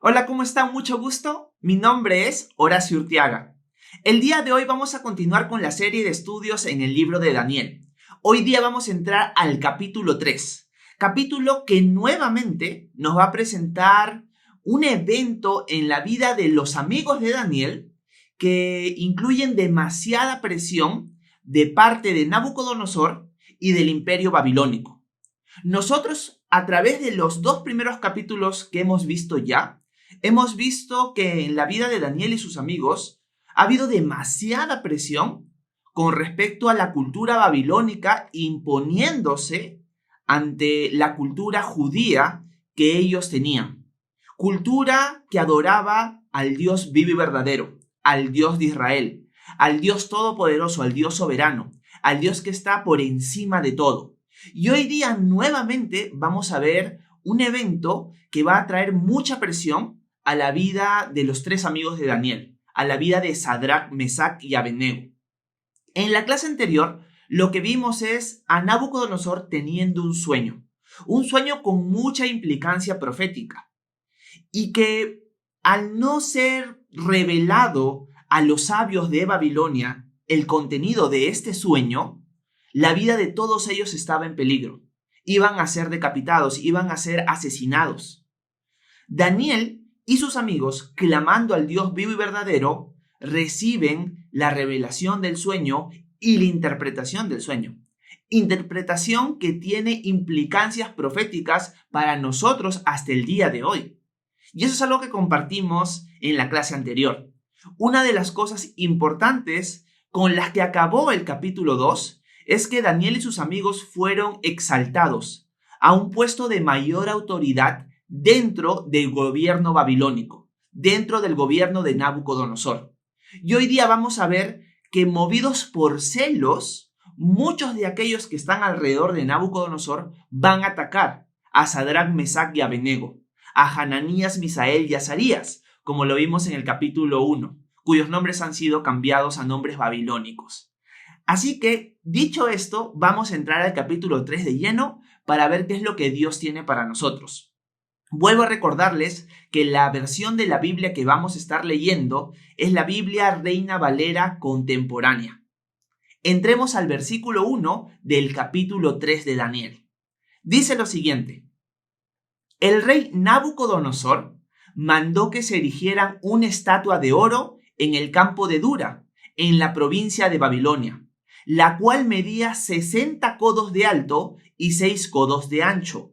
Hola, ¿cómo están? Mucho gusto. Mi nombre es Horacio Urtiaga. El día de hoy vamos a continuar con la serie de estudios en el libro de Daniel. Hoy día vamos a entrar al capítulo 3, capítulo que nuevamente nos va a presentar un evento en la vida de los amigos de Daniel que incluyen demasiada presión de parte de Nabucodonosor y del imperio babilónico. Nosotros, a través de los dos primeros capítulos que hemos visto ya, hemos visto que en la vida de Daniel y sus amigos ha habido demasiada presión con respecto a la cultura babilónica imponiéndose ante la cultura judía que ellos tenían. Cultura que adoraba al Dios vivo y verdadero, al Dios de Israel, al Dios todopoderoso, al Dios soberano, al Dios que está por encima de todo. Y hoy día nuevamente vamos a ver un evento que va a traer mucha presión a la vida de los tres amigos de Daniel, a la vida de Sadrach, Mesach y Abednego. En la clase anterior, lo que vimos es a Nabucodonosor teniendo un sueño con mucha implicancia profética, y que al no ser revelado a los sabios de Babilonia el contenido de este sueño, la vida de todos ellos estaba en peligro. Iban a ser decapitados, iban a ser asesinados. Daniel y sus amigos, clamando al Dios vivo y verdadero, reciben la revelación del sueño y la interpretación del sueño. Interpretación que tiene implicancias proféticas para nosotros hasta el día de hoy. Y eso es algo que compartimos en la clase anterior. Una de las cosas importantes con las que acabó el capítulo 2 es que Daniel y sus amigos fueron exaltados a un puesto de mayor autoridad dentro del gobierno babilónico, dentro del gobierno de Nabucodonosor. Y hoy día vamos a ver que, movidos por celos, muchos de aquellos que están alrededor de Nabucodonosor van a atacar a Sadrach, Mesach y Abednego, a Hananías, Misael y Azarías, como lo vimos en el capítulo 1, cuyos nombres han sido cambiados a nombres babilónicos. Así que, dicho esto, vamos a entrar al capítulo 3 de lleno para ver qué es lo que Dios tiene para nosotros. Vuelvo a recordarles que la versión de la Biblia que vamos a estar leyendo es la Biblia Reina Valera contemporánea. Entremos al versículo 1 del capítulo 3 de Daniel. Dice lo siguiente: el rey Nabucodonosor mandó que se erigieran una estatua de oro en el campo de Dura, en la provincia de Babilonia, la cual medía 60 codos de alto y 6 codos de ancho.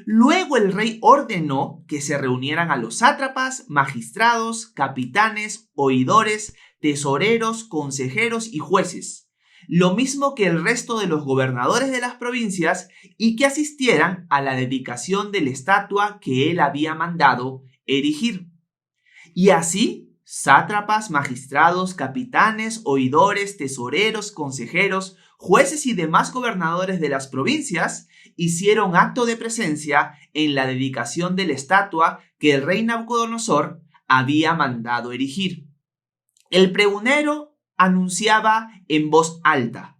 Luego el rey ordenó que se reunieran a los sátrapas, magistrados, capitanes, oidores, tesoreros, consejeros y jueces, lo mismo que el resto de los gobernadores de las provincias, y que asistieran a la dedicación de la estatua que él había mandado erigir. Y así, sátrapas, magistrados, capitanes, oidores, tesoreros, consejeros, jueces y demás gobernadores de las provincias hicieron acto de presencia en la dedicación de la estatua que el rey Nabucodonosor había mandado erigir. El pregonero anunciaba en voz alta: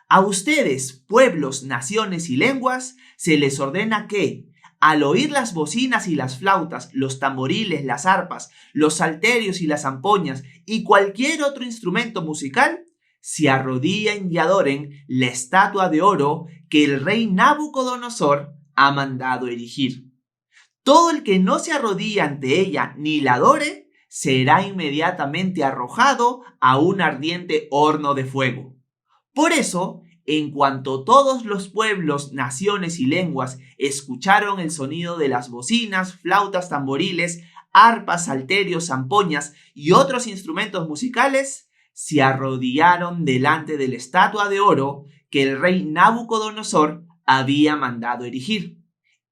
a ustedes, pueblos, naciones y lenguas, se les ordena que, al oír las bocinas y las flautas, los tamboriles, las arpas, los salterios y las zampoñas y cualquier otro instrumento musical, se arrodillen y adoren la estatua de oro que el rey Nabucodonosor ha mandado erigir. Todo el que no se arrodille ante ella ni la adore, será inmediatamente arrojado a un ardiente horno de fuego. Por eso, en cuanto todos los pueblos, naciones y lenguas escucharon el sonido de las bocinas, flautas, tamboriles, arpas, salterios, zampoñas y otros instrumentos musicales, se arrodillaron delante de la estatua de oro que el rey Nabucodonosor había mandado erigir,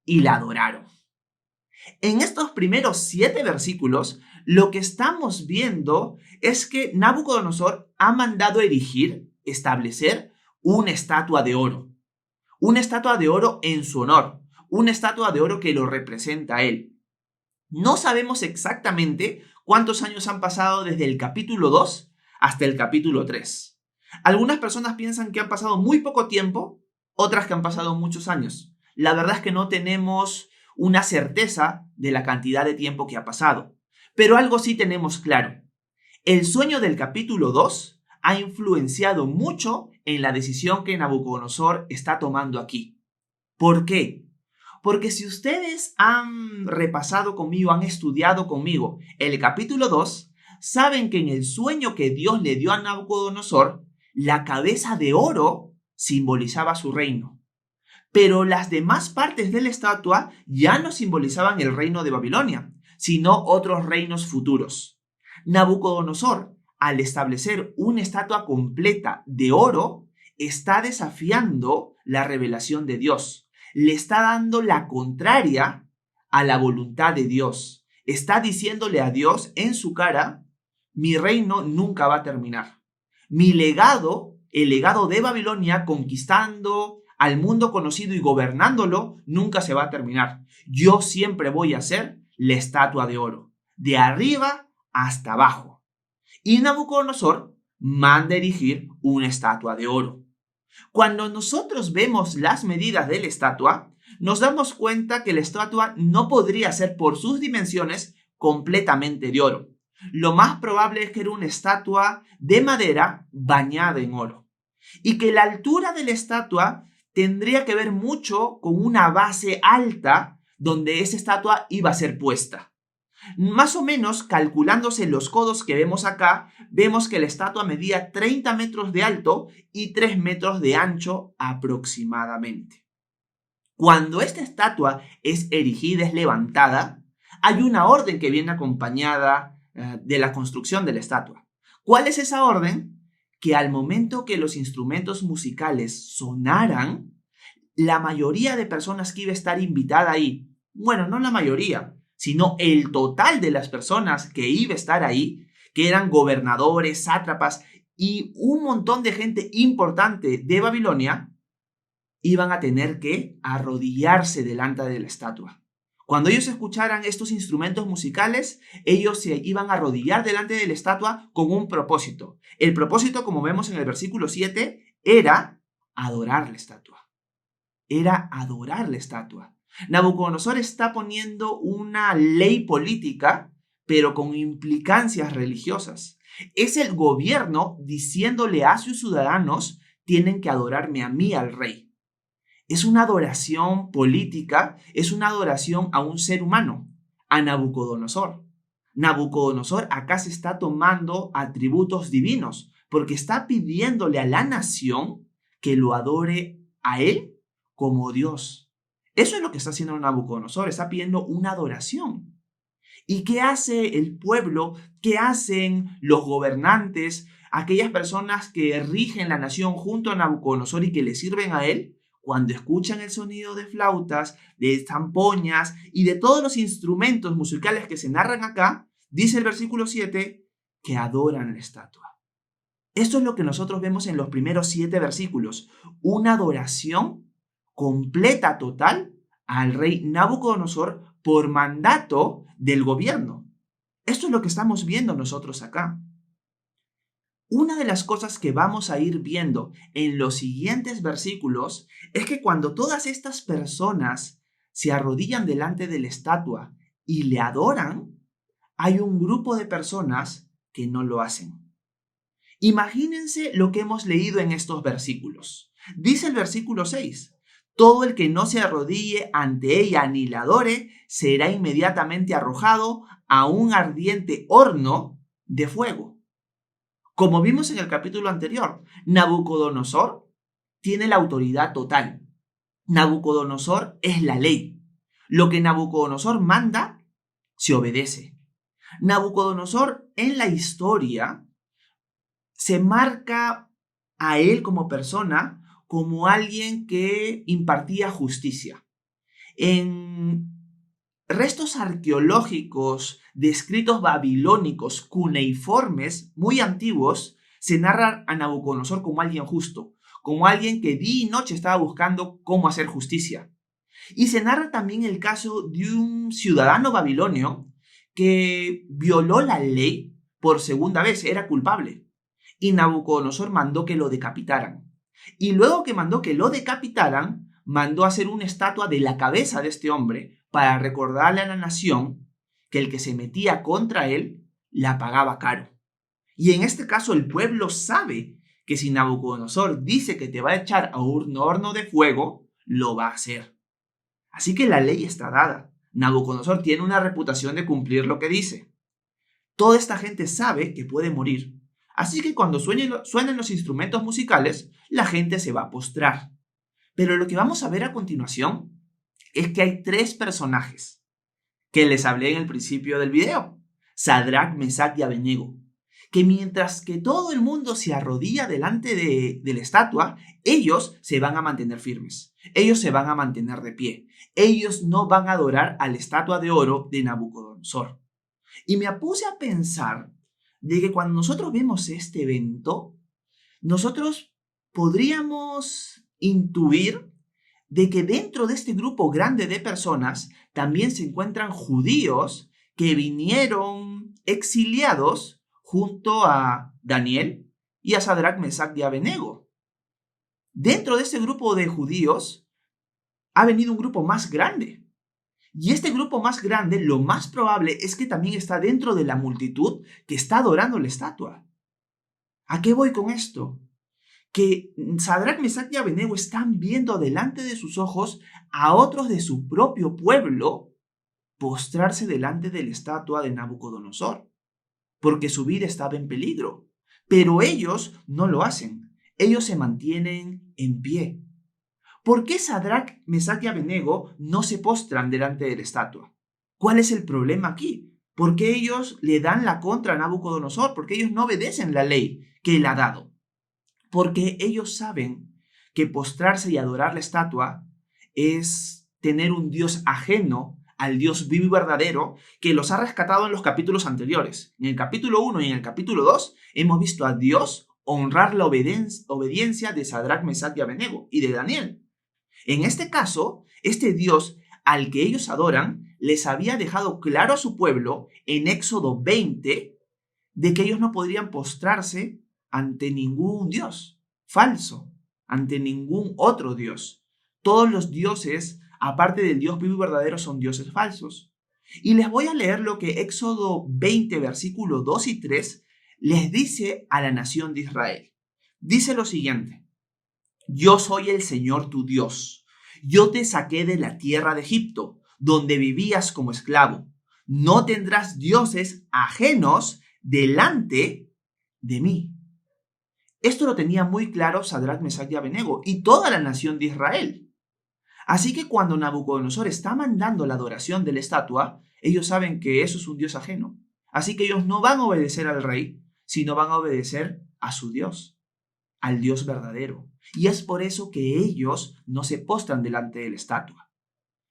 y la adoraron. En estos primeros 7 versículos, lo que estamos viendo es que Nabucodonosor ha mandado erigir, establecer una estatua de oro. Una estatua de oro en su honor. Una estatua de oro que lo representa a él. No sabemos exactamente cuántos años han pasado desde el capítulo 2 hasta el capítulo 3. Algunas personas piensan que han pasado muy poco tiempo, otras que han pasado muchos años. La verdad es que no tenemos una certeza de la cantidad de tiempo que ha pasado. Pero algo sí tenemos claro. El sueño del capítulo 2 ha influenciado mucho en la decisión que Nabucodonosor está tomando aquí. ¿Por qué? Porque si ustedes han repasado conmigo, han estudiado conmigo el capítulo 2, saben que en el sueño que Dios le dio a Nabucodonosor, la cabeza de oro simbolizaba su reino. Pero las demás partes de la estatua ya no simbolizaban el reino de Babilonia, sino otros reinos futuros. Nabucodonosor, al establecer una estatua completa de oro, está desafiando la revelación de Dios. Le está dando la contraria a la voluntad de Dios. Está diciéndole a Dios en su cara, mi reino nunca va a terminar. Mi legado, el legado de Babilonia conquistando al mundo conocido y gobernándolo, nunca se va a terminar. Yo siempre voy a ser la estatua de oro, de arriba hasta abajo. Y Nabucodonosor manda erigir una estatua de oro. Cuando nosotros vemos las medidas de la estatua, nos damos cuenta que la estatua no podría ser por sus dimensiones completamente de oro. Lo más probable es que era una estatua de madera bañada en oro. Y que la altura de la estatua tendría que ver mucho con una base alta donde esa estatua iba a ser puesta. Más o menos, calculándose los codos que vemos acá, vemos que la estatua medía 30 metros de alto y 3 metros de ancho aproximadamente. Cuando esta estatua es erigida, es levantada, hay una orden que viene acompañada de la construcción de la estatua. ¿Cuál es esa orden? Que al momento que los instrumentos musicales sonaran, la mayoría de personas que iba a estar invitada ahí, bueno, no la mayoría, sino el total de las personas que iba a estar ahí, que eran gobernadores, sátrapas y un montón de gente importante de Babilonia, iban a tener que arrodillarse delante de la estatua. Cuando ellos escucharan estos instrumentos musicales, ellos se iban a arrodillar delante de la estatua con un propósito. El propósito, como vemos en el versículo 7, era adorar la estatua. Era adorar la estatua. Nabucodonosor está poniendo una ley política, pero con implicancias religiosas. Es el gobierno diciéndole a sus ciudadanos, tienen que adorarme a mí, al rey. Es una adoración política, es una adoración a un ser humano, a Nabucodonosor. Nabucodonosor acá se está tomando atributos divinos, porque está pidiéndole a la nación que lo adore a él como Dios. Eso es lo que está haciendo Nabucodonosor, está pidiendo una adoración. ¿Y qué hace el pueblo? ¿Qué hacen los gobernantes? Aquellas personas que rigen la nación junto a Nabucodonosor y que le sirven a él, cuando escuchan el sonido de flautas, de zampoñas y de todos los instrumentos musicales que se narran acá, dice el versículo 7, que adoran la estatua. Esto es lo que nosotros vemos en los primeros 7 versículos, una adoración completa, total, al rey Nabucodonosor por mandato del gobierno. Esto es lo que estamos viendo nosotros acá. Una de las cosas que vamos a ir viendo en los siguientes versículos es que cuando todas estas personas se arrodillan delante de la estatua y le adoran, hay un grupo de personas que no lo hacen. Imagínense lo que hemos leído en estos versículos. Dice el versículo 6, todo el que no se arrodille ante ella ni la adore será inmediatamente arrojado a un ardiente horno de fuego. Como vimos en el capítulo anterior, Nabucodonosor tiene la autoridad total. Nabucodonosor es la ley. Lo que Nabucodonosor manda, se obedece. Nabucodonosor en la historia se marca a él como persona como alguien que impartía justicia. En restos arqueológicos de escritos babilónicos cuneiformes muy antiguos, se narra a Nabucodonosor como alguien justo, como alguien que día y noche estaba buscando cómo hacer justicia. Y se narra también el caso de un ciudadano babilonio que violó la ley por segunda vez, era culpable. Y Nabucodonosor mandó que lo decapitaran. Y luego que mandó que lo decapitaran, mandó hacer una estatua de la cabeza de este hombre para recordarle a la nación que el que se metía contra él la pagaba caro. Y en este caso el pueblo sabe que si Nabucodonosor dice que te va a echar a un horno de fuego, lo va a hacer. Así que la ley está dada. Nabucodonosor tiene una reputación de cumplir lo que dice. Toda esta gente sabe que puede morir. Así que cuando suenen los instrumentos musicales, la gente se va a postrar. Pero lo que vamos a ver a continuación es que hay 3 personajes que les hablé en el principio del video. Sadrac, Mesach y Abednego. Que mientras que todo el mundo se arrodilla delante de la estatua, ellos se van a mantener firmes. Ellos se van a mantener de pie. Ellos no van a adorar a la estatua de oro de Nabucodonosor. Y me puse a pensar de que cuando nosotros vemos este evento, nosotros podríamos intuir de que dentro de este grupo grande de personas también se encuentran judíos que vinieron exiliados junto a Daniel y a Sadrac, Mesach y Abednego. Dentro de este grupo de judíos ha venido un grupo más grande. Y este grupo más grande, lo más probable es que también está dentro de la multitud que está adorando la estatua. ¿A qué voy con esto? Que Sadrac, Mesach y Abednego están viendo delante de sus ojos a otros de su propio pueblo postrarse delante de la estatua de Nabucodonosor, porque su vida estaba en peligro. Pero ellos no lo hacen. Ellos se mantienen en pie. ¿Por qué Sadrac, Mesach y Abednego no se postran delante de la estatua? ¿Cuál es el problema aquí? ¿Por qué ellos le dan la contra a Nabucodonosor? ¿Por qué ellos no obedecen la ley que él ha dado? Porque ellos saben que postrarse y adorar la estatua es tener un Dios ajeno al Dios vivo y verdadero que los ha rescatado en los capítulos anteriores. En el capítulo 1 y en el capítulo 2 hemos visto a Dios honrar la obediencia de Sadrac, Mesach y Abednego y de Daniel. En este caso, este Dios al que ellos adoran les había dejado claro a su pueblo en Éxodo 20 de que ellos no podrían postrarse ante ningún Dios falso, ante ningún otro Dios. Todos los dioses, aparte del Dios vivo y verdadero, son dioses falsos. Y les voy a leer lo que Éxodo 20, versículos 2 y 3 les dice a la nación de Israel. Dice lo siguiente: Yo soy el Señor tu Dios. Yo te saqué de la tierra de Egipto, donde vivías como esclavo. No tendrás dioses ajenos delante de mí. Esto lo tenía muy claro Sadrac, Mesach y Abednego y toda la nación de Israel. Así que cuando Nabucodonosor está mandando la adoración de la estatua, ellos saben que eso es un Dios ajeno. Así que ellos no van a obedecer al rey, sino van a obedecer a su Dios, al Dios verdadero. Y es por eso que ellos no se postran delante de la estatua.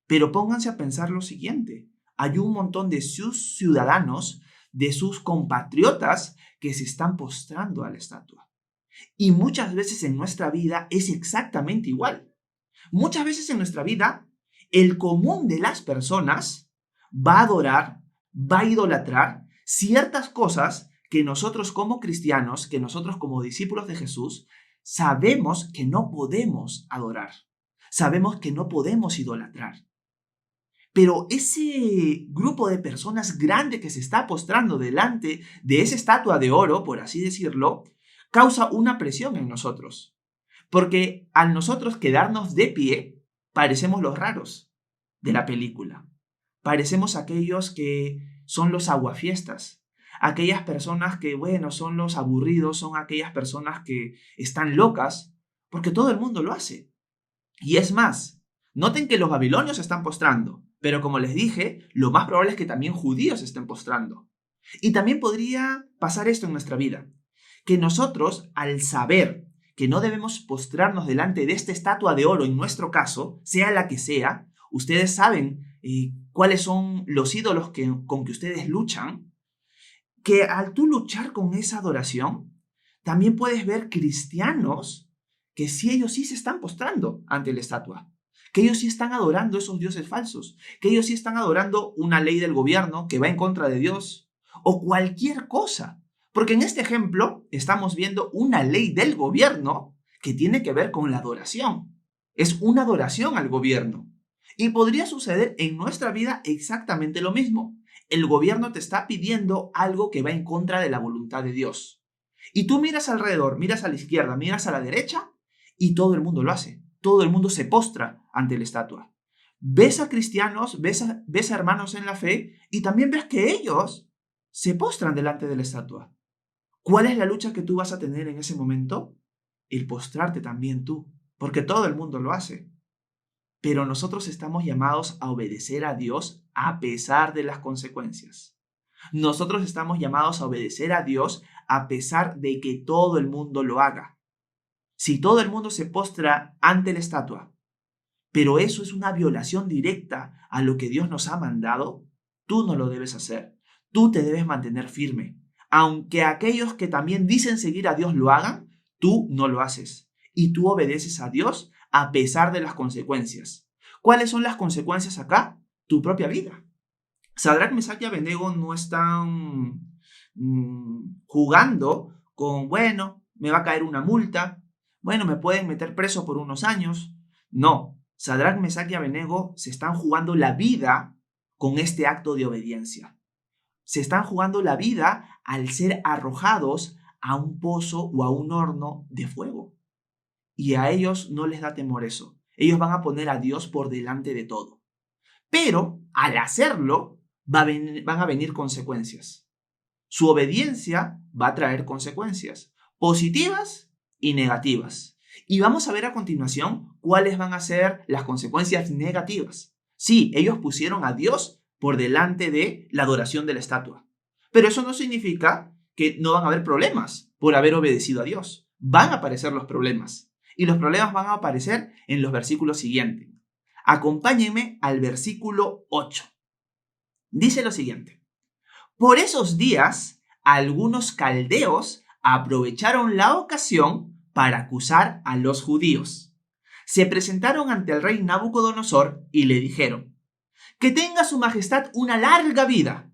Pero pónganse a pensar lo siguiente: hay un montón de sus ciudadanos, de sus compatriotas, que se están postrando a la estatua. Y muchas veces en nuestra vida es exactamente igual. Muchas veces en nuestra vida, el común de las personas va a adorar, va a idolatrar ciertas cosas que nosotros como cristianos, que nosotros como discípulos de Jesús, sabemos que no podemos adorar. Sabemos que no podemos idolatrar. Pero ese grupo de personas grande que se está postrando delante de esa estatua de oro, por así decirlo, causa una presión en nosotros. Porque al nosotros quedarnos de pie, parecemos los raros de la película. Parecemos aquellos que son los aguafiestas. Aquellas personas que, bueno, son los aburridos, son aquellas personas que están locas, porque todo el mundo lo hace. Y es más, noten que los babilonios se están postrando, pero como les dije, lo más probable es que también judíos se estén postrando. Y también podría pasar esto en nuestra vida, que nosotros, al saber que no debemos postrarnos delante de esta estatua de oro, en nuestro caso, sea la que sea, ustedes saben cuáles son los ídolos con que ustedes luchan, que al tú luchar con esa adoración, también puedes ver cristianos que sí, ellos sí se están postrando ante la estatua, que ellos sí están adorando esos dioses falsos, que ellos sí están adorando una ley del gobierno que va en contra de Dios, o cualquier cosa. Porque en este ejemplo estamos viendo una ley del gobierno que tiene que ver con la adoración. Es una adoración al gobierno. Y podría suceder en nuestra vida exactamente lo mismo. El gobierno te está pidiendo algo que va en contra de la voluntad de Dios. Y tú miras alrededor, miras a la izquierda, miras a la derecha y todo el mundo lo hace. Todo el mundo se postra ante la estatua. Ves a cristianos, ves a hermanos en la fe y también ves que ellos se postran delante de la estatua. ¿Cuál es la lucha que tú vas a tener en ese momento? El postrarte también tú, porque todo el mundo lo hace. Pero nosotros estamos llamados a obedecer a Dios a pesar de las consecuencias. Nosotros estamos llamados a obedecer a Dios a pesar de que todo el mundo lo haga. Si todo el mundo se postra ante la estatua, pero eso es una violación directa a lo que Dios nos ha mandado, tú no lo debes hacer. Tú te debes mantener firme. Aunque aquellos que también dicen seguir a Dios lo hagan, tú no lo haces. Y tú obedeces a Dios a pesar de las consecuencias. ¿Cuáles son las consecuencias acá? Tu propia vida. Sadrac, Mesach y Abednego no están jugando con, bueno, me va a caer una multa, bueno, me pueden meter preso por unos años. No, Sadrac, Mesach y Abednego se están jugando la vida con este acto de obediencia. Se están jugando la vida al ser arrojados a un pozo o a un horno de fuego. Y a ellos no les da temor eso. Ellos van a poner a Dios por delante de todo. Pero al hacerlo, van a venir consecuencias. Su obediencia va a traer consecuencias, positivas y negativas. Y vamos a ver a continuación cuáles van a ser las consecuencias negativas. Sí, ellos pusieron a Dios por delante de la adoración de la estatua. Pero eso no significa que no van a haber problemas por haber obedecido a Dios. Van a aparecer los problemas. Y los problemas van a aparecer en los versículos siguientes. Acompáñenme al versículo 8. Dice lo siguiente. Por esos días, algunos caldeos aprovecharon la ocasión para acusar a los judíos. Se presentaron ante el rey Nabucodonosor y le dijeron: que tenga su majestad una larga vida.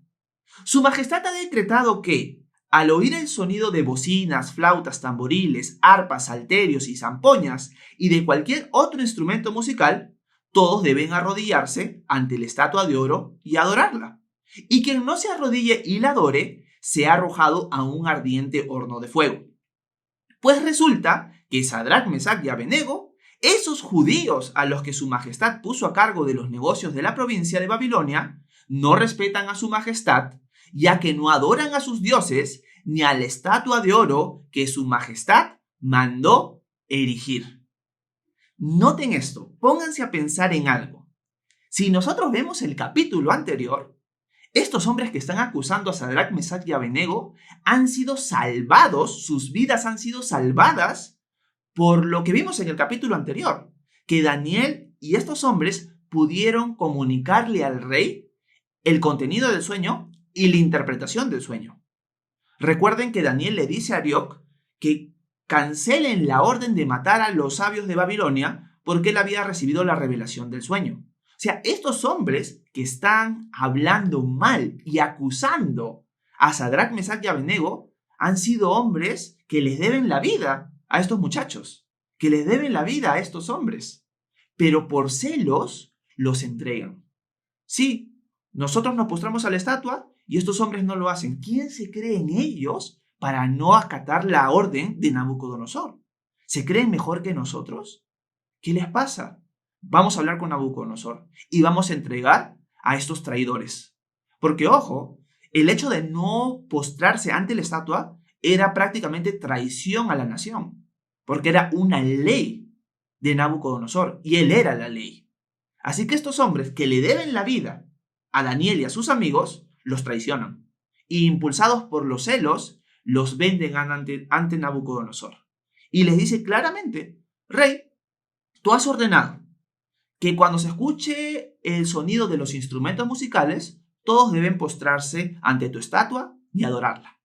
Su majestad ha decretado que, al oír el sonido de bocinas, flautas, tamboriles, arpas, salterios y zampoñas y de cualquier otro instrumento musical, todos deben arrodillarse ante la estatua de oro y adorarla. Y quien no se arrodille y la adore, sea arrojado a un ardiente horno de fuego. Pues resulta que Sadrac, Mesach y Abednego, esos judíos a los que su majestad puso a cargo de los negocios de la provincia de Babilonia, no respetan a su majestad, ya que no adoran a sus dioses ni a la estatua de oro que su majestad mandó erigir. Noten esto, pónganse a pensar en algo. Si nosotros vemos el capítulo anterior, estos hombres que están acusando a Sadrac, Mesach y Abednego han sido salvados, sus vidas han sido salvadas por lo que vimos en el capítulo anterior, que Daniel y estos hombres pudieron comunicarle al rey el contenido del sueño y la interpretación del sueño. Recuerden que Daniel le dice a Arioc que cancelen la orden de matar a los sabios de Babilonia porque él había recibido la revelación del sueño. O sea, estos hombres que están hablando mal y acusando a Sadrac, Mesach y Abednego han sido hombres que les deben la vida a estos muchachos, que les deben la vida a estos hombres, pero por celos los entregan. Sí, nosotros nos postramos a la estatua y estos hombres no lo hacen. ¿Quién se cree en ellos para no acatar la orden de Nabucodonosor? ¿Se creen mejor que nosotros? ¿Qué les pasa? Vamos a hablar con Nabucodonosor y vamos a entregar a estos traidores. Porque, ojo, el hecho de no postrarse ante la estatua era prácticamente traición a la nación, porque era una ley de Nabucodonosor y él era la ley. Así que estos hombres que le deben la vida a Daniel y a sus amigos, los traicionan. Y impulsados por los celos, los venden ante Nabucodonosor. Y les dice claramente: rey, tú has ordenado que cuando se escuche el sonido de los instrumentos musicales, todos deben postrarse ante tu estatua y adorarla.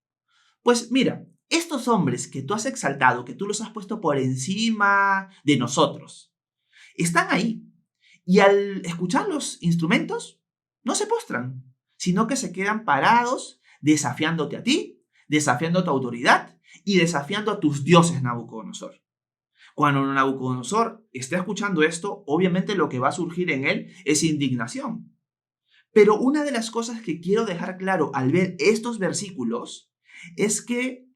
Pues mira, estos hombres que tú has exaltado, que tú los has puesto por encima de nosotros, están ahí. Y al escuchar los instrumentos, no se postran, sino que se quedan parados desafiándote a ti, desafiando a tu autoridad y desafiando a tus dioses, Nabucodonosor. Cuando Nabucodonosor está escuchando esto, obviamente lo que va a surgir en él es indignación. Pero una de las cosas que quiero dejar claro al ver estos versículos es que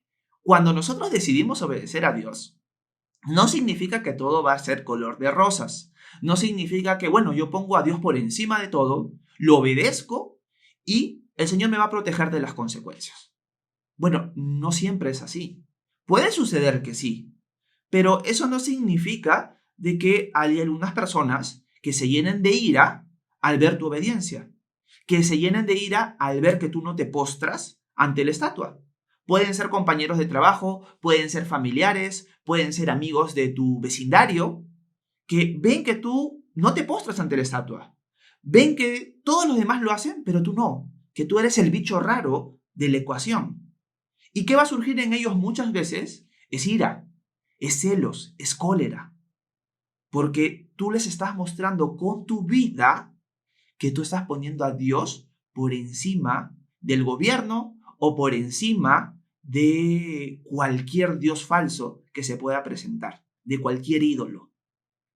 cuando nosotros decidimos obedecer a Dios, no significa que todo va a ser color de rosas. No significa que, bueno, yo pongo a Dios por encima de todo, lo obedezco y el Señor me va a proteger de las consecuencias. Bueno, no siempre es así. Puede suceder que sí, pero eso no significa de que hay algunas personas que se llenen de ira al ver tu obediencia, que se llenen de ira al ver que tú no te postras ante la estatua. Pueden ser compañeros de trabajo, pueden ser familiares, pueden ser amigos de tu vecindario, que ven que tú no te postras ante la estatua. Ven que todos los demás lo hacen, pero tú no, que tú eres el bicho raro de la ecuación. ¿Y qué va a surgir en ellos muchas veces? Es ira, es celos, es cólera, porque tú les estás mostrando con tu vida que tú estás poniendo a Dios por encima del gobierno o por encima de cualquier Dios falso que se pueda presentar, de cualquier ídolo,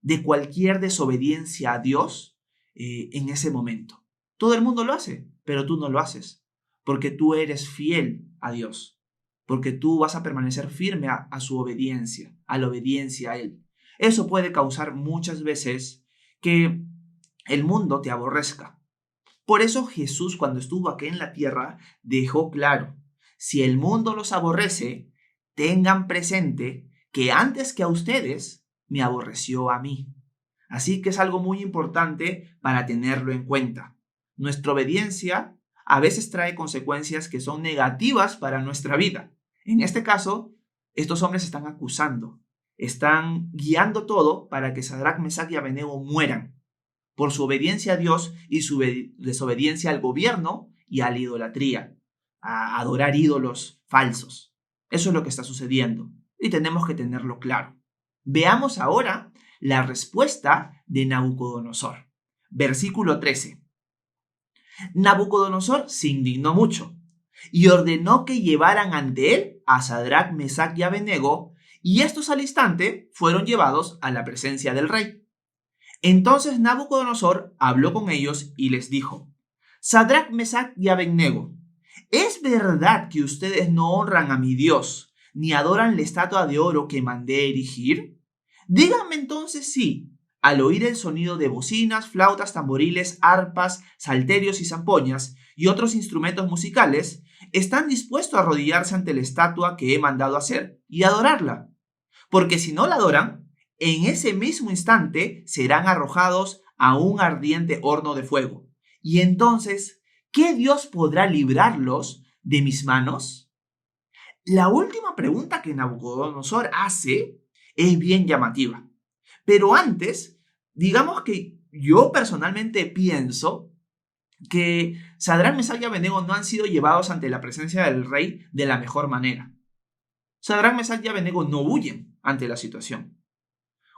de cualquier desobediencia a Dios en ese momento. Todo el mundo lo hace, pero tú no lo haces, porque tú eres fiel a Dios, porque tú vas a permanecer firme a su obediencia, a la obediencia a Él. Eso puede causar muchas veces que el mundo te aborrezca. Por eso Jesús, cuando estuvo aquí en la tierra, dejó claro, si el mundo los aborrece, tengan presente que antes que a ustedes, me aborreció a mí. Así que es algo muy importante para tenerlo en cuenta. Nuestra obediencia a veces trae consecuencias que son negativas para nuestra vida. En este caso, estos hombres están acusando, están guiando todo para que Sadrach, Mesach y Abednego mueran por su obediencia a Dios y su desobediencia al gobierno y a la idolatría, a adorar ídolos falsos. Eso es lo que está sucediendo y tenemos que tenerlo claro. Veamos ahora la respuesta de Nabucodonosor. Versículo 13. Nabucodonosor se indignó mucho y ordenó que llevaran ante él a Sadrach, Mesach y Abednego, y estos al instante fueron llevados a la presencia del rey. Entonces Nabucodonosor habló con ellos y les dijo: Sadrach, Mesach y Abednego, ¿es verdad que ustedes no honran a mi Dios, ni adoran la estatua de oro que mandé erigir? Díganme entonces si, al oír el sonido de bocinas, flautas, tamboriles, arpas, salterios y zampoñas y otros instrumentos musicales, están dispuestos a arrodillarse ante la estatua que he mandado hacer y adorarla. Porque si no la adoran, en ese mismo instante serán arrojados a un ardiente horno de fuego. Y entonces, ¿qué Dios podrá librarlos de mis manos? La última pregunta que Nabucodonosor hace es bien llamativa. Pero antes, digamos que yo personalmente pienso que Sadrach, Mesach y Abednego no han sido llevados ante la presencia del rey de la mejor manera. Sadrach, Mesach y Abednego no huyen ante la situación.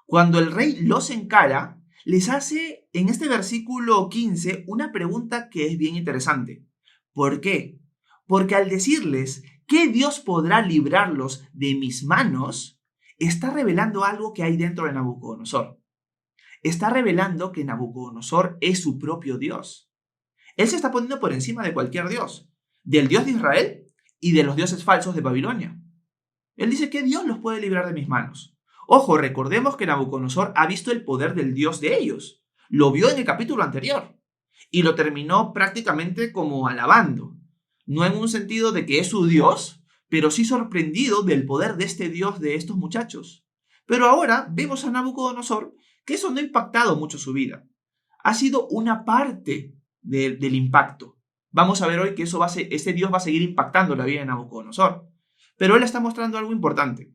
Cuando el rey los encara, les hace en este versículo 15 una pregunta que es bien interesante. ¿Por qué? Porque al decirles que Dios podrá librarlos de mis manos, está revelando algo que hay dentro de Nabucodonosor. Está revelando que Nabucodonosor es su propio Dios. Él se está poniendo por encima de cualquier Dios, del Dios de Israel y de los dioses falsos de Babilonia. Él dice que Dios los puede librar de mis manos. Ojo, recordemos que Nabucodonosor ha visto el poder del Dios de ellos. Lo vio en el capítulo anterior y lo terminó prácticamente como alabando. No en un sentido de que es su Dios, pero sí sorprendido del poder de este Dios de estos muchachos. Pero ahora vemos a Nabucodonosor que eso no ha impactado mucho su vida. Ha sido una parte del impacto. Vamos a ver hoy que este Dios va a seguir impactando la vida de Nabucodonosor. Pero él está mostrando algo importante.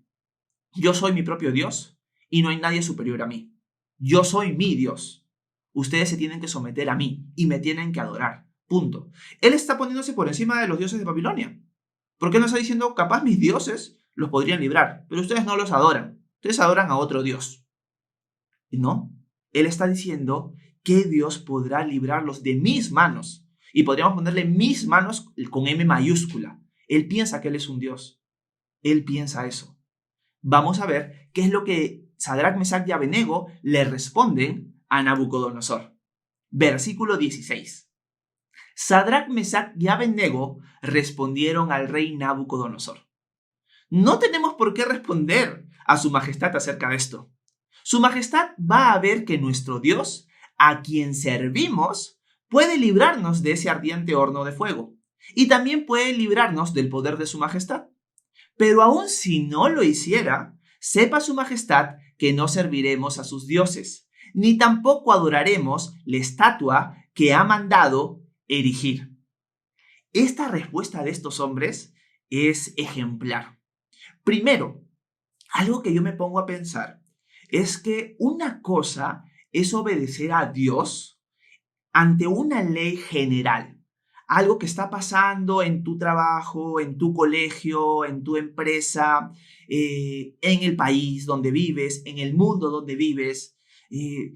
Yo soy mi propio Dios y no hay nadie superior a mí. Yo soy mi Dios. Ustedes se tienen que someter a mí y me tienen que adorar. Punto. Él está poniéndose por encima de los dioses de Babilonia. ¿Por qué no está diciendo, capaz mis dioses los podrían librar, pero ustedes no los adoran? Ustedes adoran a otro Dios. No. Él está diciendo que Dios podrá librarlos de mis manos. Y podríamos ponerle mis manos con M mayúscula. Él piensa que Él es un Dios. Él piensa eso. Vamos a ver qué es lo que Sadrac, Mesach y Abednego le responden a Nabucodonosor. Versículo 16. Sadrac, Mesach y Abednego respondieron al rey Nabucodonosor. No tenemos por qué responder a su majestad acerca de esto. Su majestad va a ver que nuestro Dios, a quien servimos, puede librarnos de ese ardiente horno de fuego y también puede librarnos del poder de su majestad. Pero aun si no lo hiciera, sepa su majestad que no serviremos a sus dioses, ni tampoco adoraremos la estatua que ha mandado erigir. Esta respuesta de estos hombres es ejemplar. Primero, algo que yo me pongo a pensar es que una cosa es obedecer a Dios ante una ley general. Algo que está pasando en tu trabajo, en tu colegio, en tu empresa, en el país donde vives, en el mundo donde vives.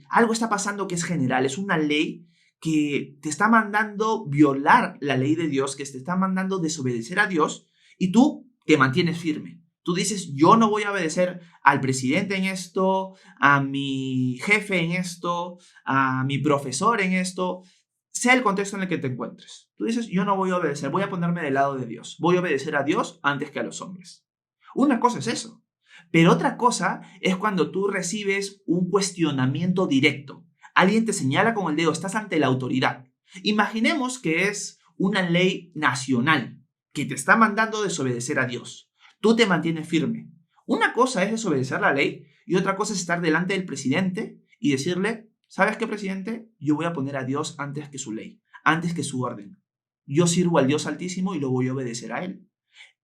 Algo está pasando que es general, es una ley que te está mandando violar la ley de Dios, que te está mandando desobedecer a Dios y tú te mantienes firme. Tú dices, yo no voy a obedecer al presidente en esto, a mi jefe en esto, a mi profesor en esto, sea el contexto en el que te encuentres. Tú dices, yo no voy a obedecer, voy a ponerme del lado de Dios. Voy a obedecer a Dios antes que a los hombres. Una cosa es eso. Pero otra cosa es cuando tú recibes un cuestionamiento directo. Alguien te señala con el dedo, estás ante la autoridad. Imaginemos que es una ley nacional que te está mandando desobedecer a Dios. Tú te mantienes firme. Una cosa es desobedecer la ley y otra cosa es estar delante del presidente y decirle, ¿sabes qué, presidente? Yo voy a poner a Dios antes que su ley, antes que su orden. Yo sirvo al Dios Altísimo y lo voy a obedecer a Él.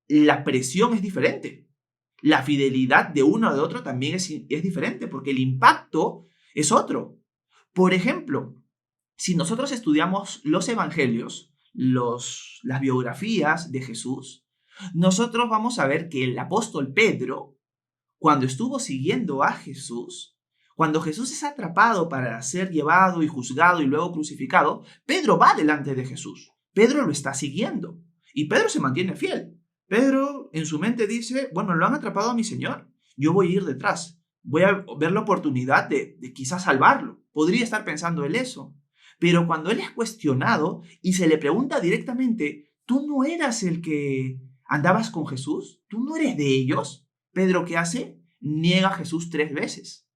La presión es diferente. La fidelidad de uno o de otro también es diferente porque el impacto es otro. Por ejemplo, si nosotros estudiamos los evangelios, las biografías de Jesús, nosotros vamos a ver que el apóstol Pedro, cuando estuvo siguiendo a Jesús, cuando Jesús es atrapado para ser llevado y juzgado y luego crucificado, Pedro va delante de Jesús. Pedro lo está siguiendo y Pedro se mantiene fiel. Pedro en su mente dice, bueno, lo han atrapado a mi Señor, yo voy a ir detrás, voy a ver la oportunidad de quizás salvarlo. Podría estar pensando él eso. Pero cuando él es cuestionado y se le pregunta directamente, ¿tú no eras el que andabas con Jesús? ¿Tú no eres de ellos? Pedro, ¿qué hace? Niega a Jesús 3 veces.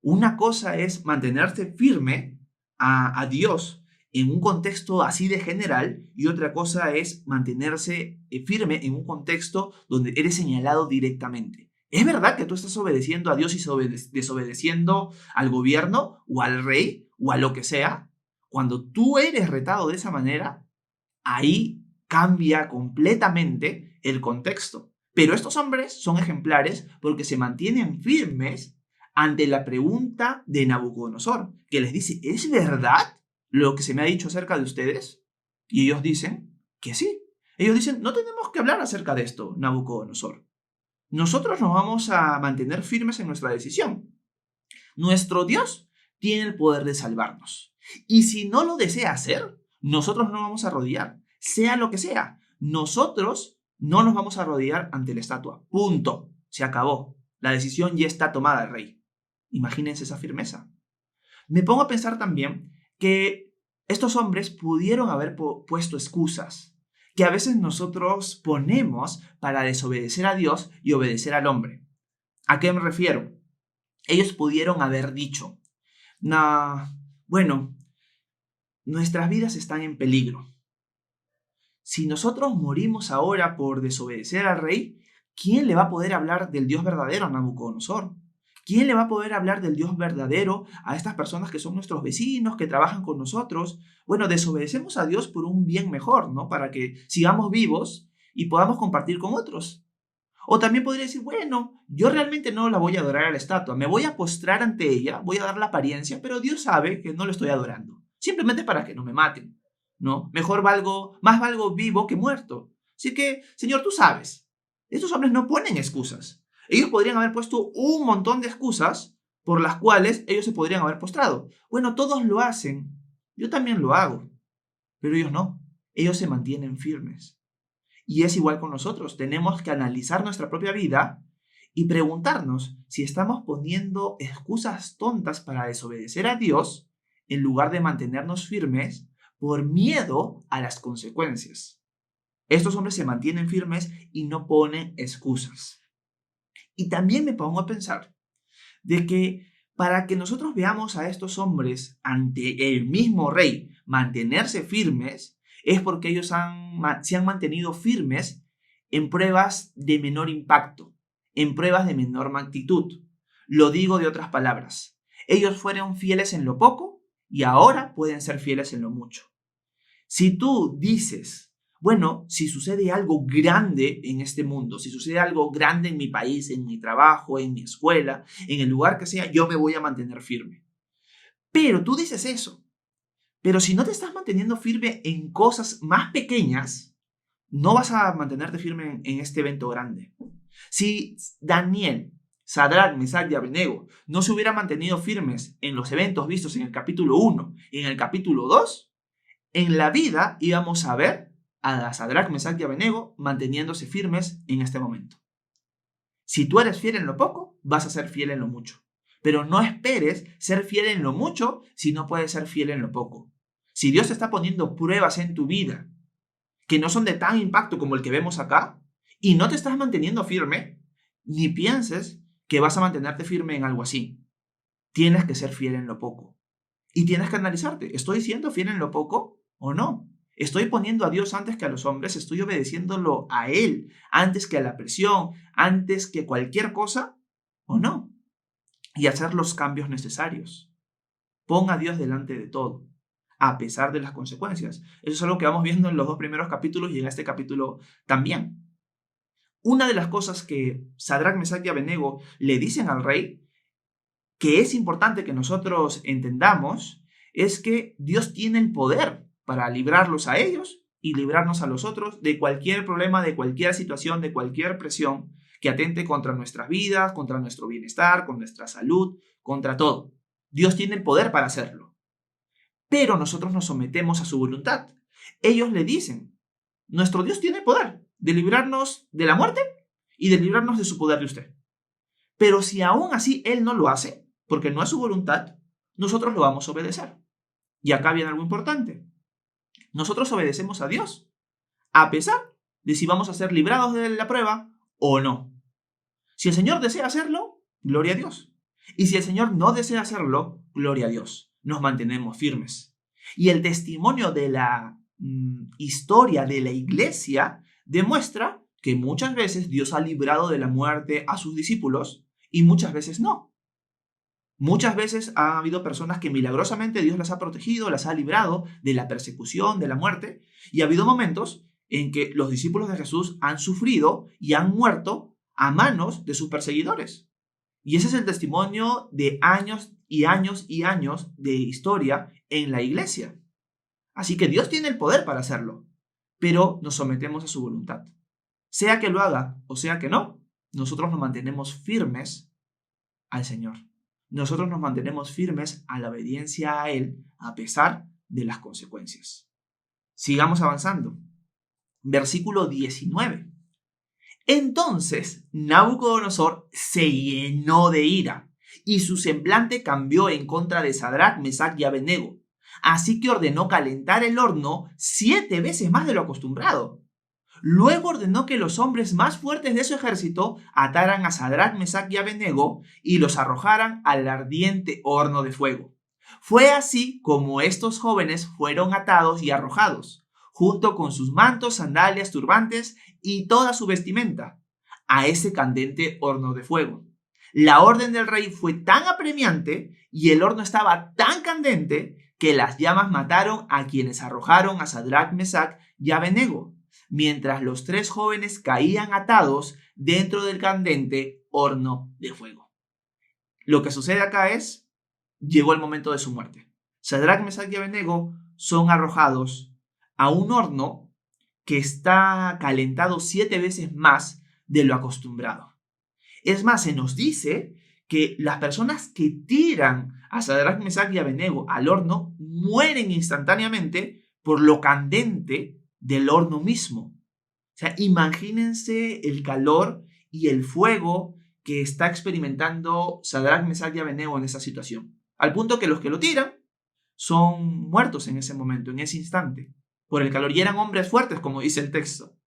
Una cosa es mantenerse firme a Dios en un contexto así de general y otra cosa es mantenerse firme en un contexto donde eres señalado directamente. ¿Es verdad que tú estás obedeciendo a Dios y desobedeciendo al gobierno o al rey o a lo que sea? Cuando tú eres retado de esa manera, ahí cambia completamente el contexto. Pero estos hombres son ejemplares porque se mantienen firmes ante la pregunta de Nabucodonosor, que les dice, ¿es verdad lo que se me ha dicho acerca de ustedes? Y ellos dicen que sí. Ellos dicen, no tenemos que hablar acerca de esto, Nabucodonosor. Nosotros nos vamos a mantener firmes en nuestra decisión. Nuestro Dios tiene el poder de salvarnos. Y si no lo desea hacer, nosotros no vamos a arrodillar. Sea lo que sea, nosotros no nos vamos a arrodillar ante la estatua. Punto. Se acabó. La decisión ya está tomada, rey. Imagínense esa firmeza. Me pongo a pensar también que estos hombres pudieron haber puesto excusas que a veces nosotros ponemos para desobedecer a Dios y obedecer al hombre. ¿A qué me refiero? Ellos pudieron haber dicho, bueno, nuestras vidas están en peligro. Si nosotros morimos ahora por desobedecer al rey, ¿quién le va a poder hablar del Dios verdadero a Nabucodonosor? ¿Quién le va a poder hablar del Dios verdadero a estas personas que son nuestros vecinos, que trabajan con nosotros? Bueno, desobedecemos a Dios por un bien mejor, ¿no? Para que sigamos vivos y podamos compartir con otros. O también podría decir, bueno, yo realmente no la voy a adorar a la estatua, me voy a postrar ante ella, voy a dar la apariencia, pero Dios sabe que no lo estoy adorando. Simplemente para que no me maten, ¿no? Más valgo vivo que muerto. Así que, Señor, tú sabes, estos hombres no ponen excusas. Ellos podrían haber puesto un montón de excusas por las cuales ellos se podrían haber postrado. Bueno, todos lo hacen. Yo también lo hago. Pero ellos no. Ellos se mantienen firmes. Y es igual con nosotros. Tenemos que analizar nuestra propia vida y preguntarnos si estamos poniendo excusas tontas para desobedecer a Dios en lugar de mantenernos firmes por miedo a las consecuencias. Estos hombres se mantienen firmes y no ponen excusas. Y también me pongo a pensar de que para que nosotros veamos a estos hombres ante el mismo rey mantenerse firmes, es porque ellos se han mantenido firmes en pruebas de menor impacto, en pruebas de menor magnitud. Lo digo de otras palabras. Ellos fueron fieles en lo poco y ahora pueden ser fieles en lo mucho. Si tú dices, bueno, si sucede algo grande en este mundo, si sucede algo grande en mi país, en mi trabajo, en mi escuela, en el lugar que sea, yo me voy a mantener firme. Pero tú dices eso. Pero si no te estás manteniendo firme en cosas más pequeñas, no vas a mantenerte firme en este evento grande. Si Daniel, Sadrach, Mesach y Abednego no se hubieran mantenido firmes en los eventos vistos en el capítulo 1 y en el capítulo 2, en la vida íbamos a ver a Sadrach, Mesach y Abednego manteniéndose firmes en este momento. Si tú eres fiel en lo poco, vas a ser fiel en lo mucho. Pero no esperes ser fiel en lo mucho si no puedes ser fiel en lo poco. Si Dios te está poniendo pruebas en tu vida que no son de tan impacto como el que vemos acá, y no te estás manteniendo firme, ni pienses que vas a mantenerte firme en algo así. Tienes que ser fiel en lo poco. Y tienes que analizarte, ¿estoy siendo fiel en lo poco o no? ¿Estoy poniendo a Dios antes que a los hombres? ¿Estoy obedeciéndolo a Él antes que a la presión, antes que cualquier cosa o no? Y hacer los cambios necesarios. Pon a Dios delante de todo, a pesar de las consecuencias. Eso es algo que vamos viendo en los 2 primeros capítulos y en este capítulo también. Una de las cosas que Sadrach, Mesach y Abednego le dicen al rey, que es importante que nosotros entendamos, es que Dios tiene el poder para librarlos a ellos y librarnos a los otros de cualquier problema, de cualquier situación, de cualquier presión que atente contra nuestras vidas, contra nuestro bienestar, con nuestra salud, contra todo. Dios tiene el poder para hacerlo. Pero nosotros nos sometemos a su voluntad. Ellos le dicen, nuestro Dios tiene el poder de librarnos de la muerte y de librarnos de su poder de usted. Pero si aún así Él no lo hace, porque no es su voluntad, nosotros lo vamos a obedecer. Y acá viene algo importante. Nosotros obedecemos a Dios, a pesar de si vamos a ser librados de la prueba o no. Si el Señor desea hacerlo, gloria a Dios. Y si el Señor no desea hacerlo, gloria a Dios. Nos mantenemos firmes. Y el testimonio de la historia de la iglesia demuestra que muchas veces Dios ha librado de la muerte a sus discípulos y muchas veces no. Muchas veces ha habido personas que milagrosamente Dios las ha protegido, las ha librado de la persecución, de la muerte, y ha habido momentos en que los discípulos de Jesús han sufrido y han muerto a manos de sus perseguidores. Y ese es el testimonio de años y años y años de historia en la iglesia. Así que Dios tiene el poder para hacerlo, pero nos sometemos a su voluntad. Sea que lo haga o sea que no, nosotros nos mantenemos firmes al Señor. Nosotros nos mantenemos firmes a la obediencia a Él a pesar de las consecuencias. Sigamos avanzando. Versículo 19. Entonces Nabucodonosor se llenó de ira y su semblante cambió en contra de Sadrach, Mesach y Abednego. Así que ordenó calentar el horno 7 veces más de lo acostumbrado. Luego ordenó que los hombres más fuertes de su ejército ataran a Sadrach, Mesach y Abednego y los arrojaran al ardiente horno de fuego. Fue así como estos jóvenes fueron atados y arrojados, junto con sus mantos, sandalias, turbantes y toda su vestimenta, a ese candente horno de fuego. La orden del rey fue tan apremiante y el horno estaba tan candente que las llamas mataron a quienes arrojaron a Sadrach, Mesach y Abednego, mientras los 3 jóvenes caían atados dentro del candente horno de fuego. Lo que sucede acá es, llegó el momento de su muerte. Sadrach, Mesach y Abednego son arrojados a un horno que está calentado 7 veces más de lo acostumbrado. Es más, se nos dice que las personas que tiran a Sadrach, Mesach y Abednego al horno mueren instantáneamente por lo candente del horno mismo. O sea, imagínense el calor y el fuego que está experimentando Sadrach, Mesach y Abednego en esa situación. Al punto que los que lo tiran son muertos en ese momento, en ese instante, por el calor. Y eran hombres fuertes, como dice el texto.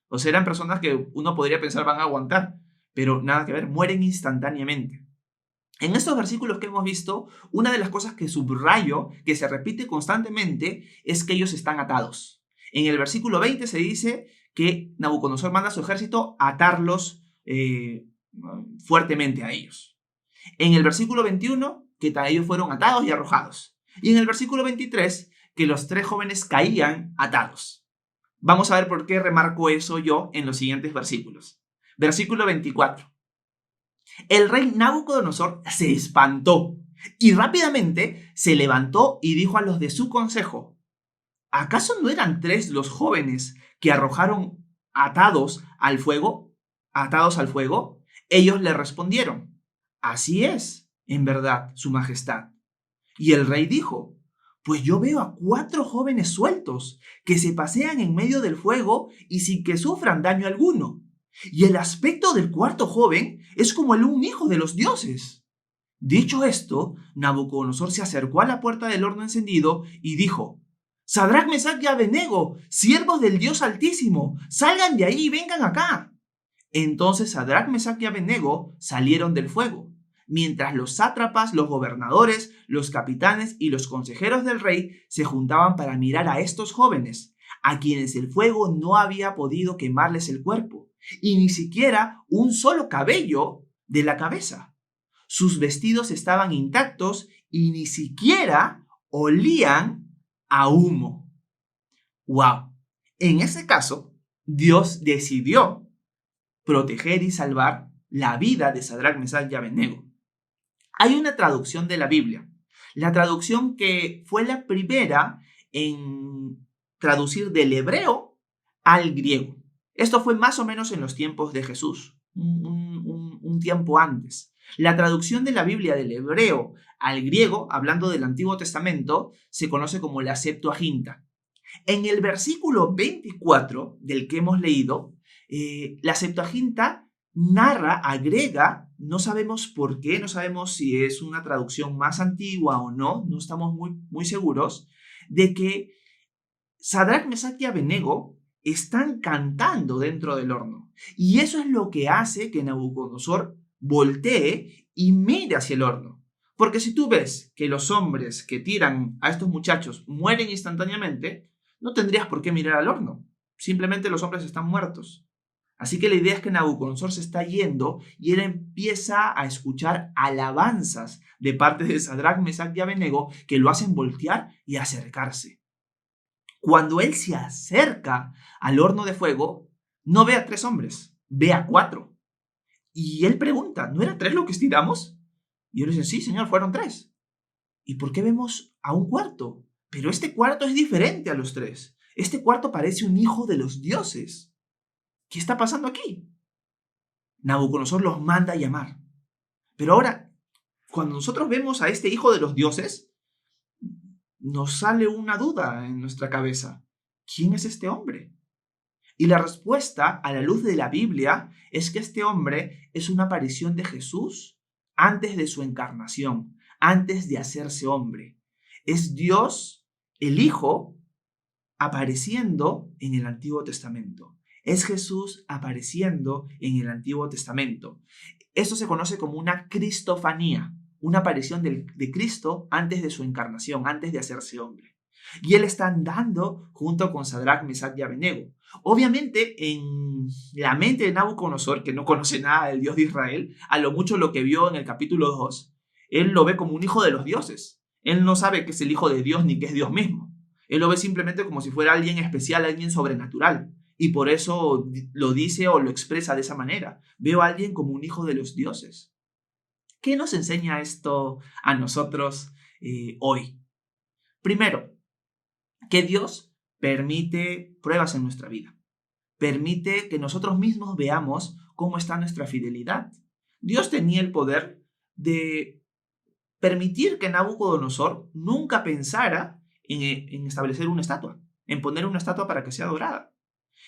O sea, eran personas que uno podría pensar van a aguantar, pero nada que ver, mueren instantáneamente. En estos versículos que hemos visto, una de las cosas que subrayo, que se repite constantemente, es que ellos están atados. En el versículo 20 se dice que Nabucodonosor manda a su ejército a atarlos fuertemente a ellos. En el versículo 21, que ellos fueron atados y arrojados. Y en el versículo 23, que los 3 jóvenes caían atados. Vamos a ver por qué remarco eso yo en los siguientes versículos. Versículo 24. El rey Nabucodonosor se espantó y rápidamente se levantó y dijo a los de su consejo: ¿acaso no eran 3 los jóvenes que arrojaron atados al fuego? ¿Atados al fuego? Ellos le respondieron: así es, en verdad, su majestad. Y el rey dijo: pues yo veo a 4 jóvenes sueltos que se pasean en medio del fuego y sin que sufran daño alguno. Y el aspecto del 4.º joven es como el de un hijo de los dioses. Dicho esto, Nabucodonosor se acercó a la puerta del horno encendido y dijo: Sadrach, Mesach y Abednego, siervos del Dios Altísimo, salgan de ahí y vengan acá. Entonces Sadrach, Mesach y Abednego salieron del fuego, mientras los sátrapas, los gobernadores, los capitanes y los consejeros del rey se juntaban para mirar a estos jóvenes, a quienes el fuego no había podido quemarles el cuerpo, y ni siquiera un solo cabello de la cabeza. Sus vestidos estaban intactos y ni siquiera olían a humo. ¡Wow! En ese caso, Dios decidió proteger y salvar la vida de Sadrach, Mesach y Abednego. Hay una traducción de la Biblia, la traducción que fue la primera en traducir del hebreo al griego. Esto fue más o menos en los tiempos de Jesús, un tiempo antes. La traducción de la Biblia del hebreo al griego, hablando del Antiguo Testamento, se conoce como la Septuaginta. En el versículo 24 del que hemos leído, la Septuaginta narra, agrega, no sabemos por qué, no sabemos si es una traducción más antigua o no, no estamos muy seguros, de que Sadrach, Mesach y Abednego están cantando dentro del horno. Y eso es lo que hace que Nabucodonosor voltee y mire hacia el horno. Porque si tú ves que los hombres que tiran a estos muchachos mueren instantáneamente, no tendrías por qué mirar al horno. Simplemente los hombres están muertos. Así que la idea es que Nabucodonosor se está yendo y él empieza a escuchar alabanzas de parte de Sadrach, Mesach y Abednego que lo hacen voltear y acercarse. Cuando él se acerca al horno de fuego, no ve a 3 hombres, ve a 4. Y él pregunta: ¿no eran 3 lo que estiramos? Y ellos dicen: sí, señor, fueron 3. ¿Y por qué vemos a un 4.? Pero este 4 es diferente a los 3. Este 4 parece un hijo de los dioses. ¿Qué está pasando aquí? Nabucodonosor los manda a llamar. Pero ahora, cuando nosotros vemos a este hijo de los dioses, nos sale una duda en nuestra cabeza. ¿Quién es este hombre? Y la respuesta, a la luz de la Biblia, es que este hombre es una aparición de Jesús antes de su encarnación, antes de hacerse hombre. Es Dios, el Hijo, apareciendo en el Antiguo Testamento. Es Jesús apareciendo en el Antiguo Testamento. Esto se conoce como una cristofanía, una aparición de Cristo antes de su encarnación, antes de hacerse hombre. Y él está andando junto con Sadrach, Mesach y Abednego. Obviamente, en la mente de Nabucodonosor, que no conoce nada del Dios de Israel, a lo mucho lo que vio en el capítulo 2, él lo ve como un hijo de los dioses. Él no sabe que es el hijo de Dios ni que es Dios mismo. Él lo ve simplemente como si fuera alguien especial, alguien sobrenatural. Y por eso lo dice o lo expresa de esa manera. Veo a alguien como un hijo de los dioses. ¿Qué nos enseña esto a nosotros hoy? Primero, que Dios permite pruebas en nuestra vida. Permite que nosotros mismos veamos cómo está nuestra fidelidad. Dios tenía el poder de permitir que Nabucodonosor nunca pensara en establecer una estatua, en poner una estatua para que sea adorada.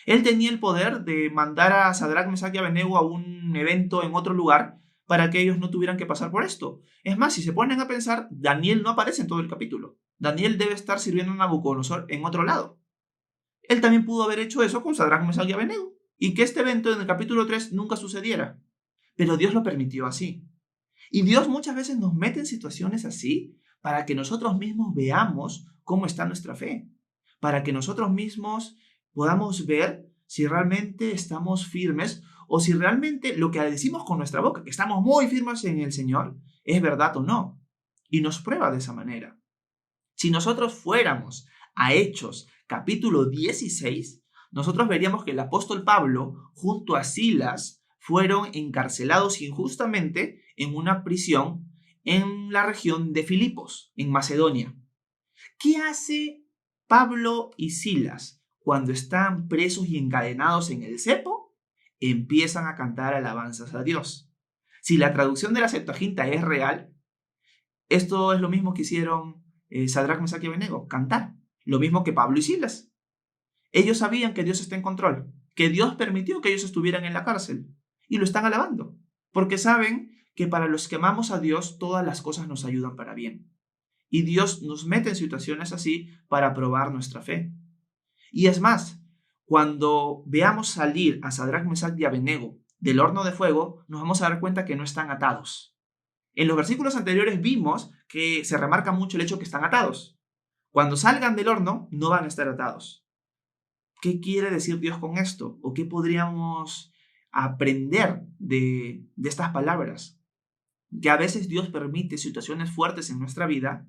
Él tenía el poder de mandar a Sadrach, Mesach y Abednego a un evento en otro lugar para que ellos no tuvieran que pasar por esto. Es más, si se ponen a pensar, Daniel no aparece en todo el capítulo. Daniel debe estar sirviendo a Nabucodonosor en otro lado. Él también pudo haber hecho eso con Sadrach, Mesach y Abednego, y que este evento en el capítulo 3 nunca sucediera. Pero Dios lo permitió así. Y Dios muchas veces nos mete en situaciones así para que nosotros mismos veamos cómo está nuestra fe, para que nosotros mismos podamos ver si realmente estamos firmes o si realmente lo que decimos con nuestra boca, que estamos muy firmes en el Señor, es verdad o no. Y nos prueba de esa manera. Si nosotros fuéramos a Hechos capítulo 16, nosotros veríamos que el apóstol Pablo junto a Silas fueron encarcelados injustamente en una prisión en la región de Filipos, en Macedonia. ¿Qué hace Pablo y Silas cuando están presos y encadenados en el cepo? Empiezan a cantar alabanzas a Dios. Si la traducción de la Septuaginta es real, esto es lo mismo que hicieron Sadrach, Mesach y Abednego, cantar. Lo mismo que Pablo y Silas. Ellos sabían que Dios está en control, que Dios permitió que ellos estuvieran en la cárcel y lo están alabando, porque saben que para los que amamos a Dios todas las cosas nos ayudan para bien. Y Dios nos mete en situaciones así para probar nuestra fe. Y es más, cuando veamos salir a Sadrach, Mesach y Abednego del horno de fuego, nos vamos a dar cuenta que no están atados. En los versículos anteriores vimos que se remarca mucho el hecho que están atados. Cuando salgan del horno, no van a estar atados. ¿Qué quiere decir Dios con esto? ¿O qué podríamos aprender de estas palabras? Que a veces Dios permite situaciones fuertes en nuestra vida